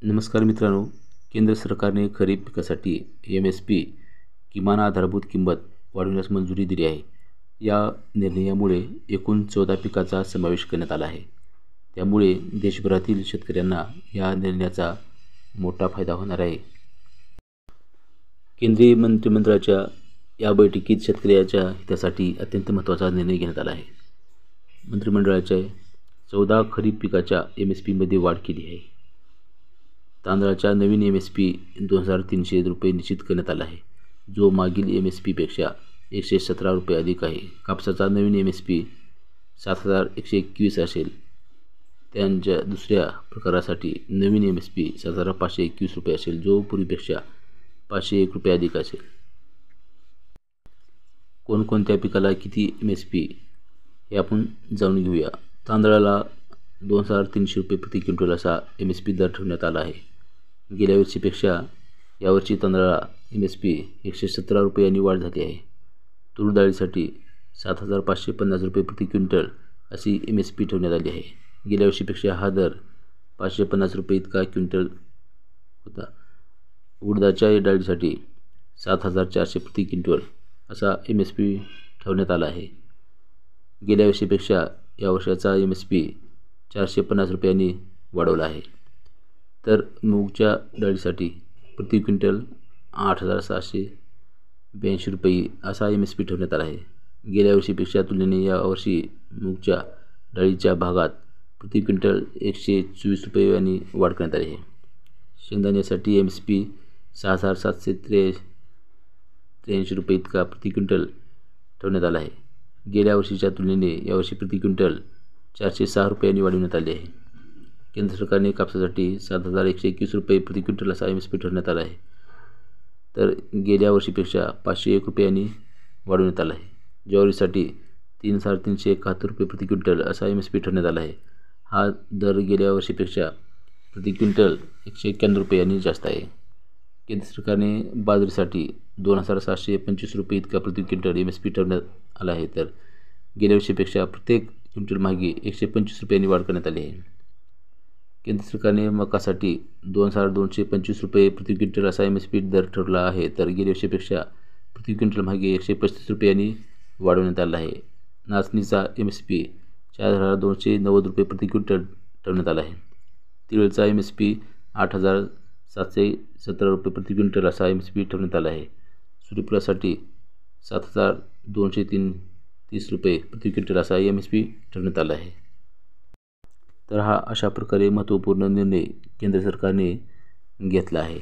नमस्कार मित्रांनो, केंद्र सरकारने खरीप पिकासाठी MSP किमान आधारभूत किंमत वाढवण्यास मंजुरी दिली आहे. या निर्णयामुळे एकूण 14 पिकाचा समावेश करण्यात आला आहे. त्यामुळे देशभरातील शेतकऱ्यांना या निर्णयाचा मोठा फायदा होणार आहे. केंद्रीय मंत्रिमंडळाच्या या बैठकीत शेतकऱ्याच्या हितासाठी अत्यंत महत्त्वाचा निर्णय घेण्यात आला आहे. मंत्रिमंडळाच्या 14 खरीप पिकाच्या MSPमध्ये वाढ केली आहे. तांदळाच्या नवीन MSP 2300 रुपये निश्चित करण्यात आला आहे, जो मागील MSPपेक्षा 117 रुपये अधिक आहे. कापसाचा नवीन MSP 7121 असेल. त्यांच्या दुसऱ्या प्रकारासाठी नवीन MSP 7521 रुपये असेल, जो पूर्वीपेक्षा 501 रुपये अधिक असेल. कोणकोणत्या पिकाला किती MSP हे आपण जाणून घेऊया. तांदळाला 2300 रुपये प्रति क्विंटल असा MSP दर ठेवण्यात आला आहे. गेल्या वर्षीपेक्षा यावर्षी तांदळाला MSP 117 रुपयांनी वाढ झाली आहे. तूर डाळीसाठी 7550 रुपये प्रति क्विंटल अशी MSP ठेवण्यात आली आहे. गेल्या वर्षीपेक्षा हा दर 550 रुपये इतका क्विंटल होता. उडदाच्या डाळीसाठी 7400 प्रति क्विंटल असा MSP ठेवण्यात आला आहे. गेल्या वर्षीपेक्षा या वर्षाचा MSP 450 रुपयांनी वाढवला आहे. तर मूगच्या डाळीसाठी प्रति क्विंटल 8782 रुपये असा MSP ठेवण्यात आला आहे. गेल्या वर्षीपेक्षा तुलनेने यावर्षी मूगच्या डाळीच्या भागात प्रति क्विंटल 124 रुपयांनी वाढ करण्यात आली आहे. शेंगदाण्यासाठी MSP 6783 रुपये इतका प्रति क्विंटल ठेवण्यात आला आहे. गेल्या वर्षीच्या तुलनेने यावर्षी प्रति क्विंटल 406 रुपयांनी वाढवण्यात आले आहे. केंद्र सरकारने कापसासाठी 7121 रुपये प्रति क्विंटल असा MSP ठरवण्यात आला आहे. तर गेल्या वर्षीपेक्षा 501 रुपयांनी वाढवण्यात आला आहे. ज्वारीसाठी 3371 रुपये प्रति क्विंटल असा MSP ठरवण्यात आला आहे. हा दर गेल्या वर्षीपेक्षा प्रति क्विंटल 191 रुपयांनी जास्त आहे. केंद्र सरकारने बाजरीसाठी 2725 रुपये इतका प्रति क्विंटल MSP ठरवण्यात आला आहे. तर गेल्या वर्षीपेक्षा प्रत्येक क्विंटल मागे 125 रुपयांनी वाढ करण्यात आली आहे. केंद्र सरकारने मकासाठी 2225 रुपये प्रति क्विंटल असा MSP दर ठरवला आहे. तर गेल्या वर्षीपेक्षा प्रति क्विंटल मागे 135 रुपयांनी वाढवण्यात आला आहे. नाचणीचा MSP 4290 रुपये प्रति क्विंटल ठरवण्यात आला आहे. तिळचा MSP 8717 रुपये प्रति क्विंटल असा MSP ठरवण्यात आला आहे. सूर्यफुलासाठी 7230 रुपये प्रति क्विंटल असा MSP ठरवण्यात आला आहे. तर हा अशा प्रकारे महत्त्वपूर्ण निर्णय केंद्र सरकारने घेतला आहे.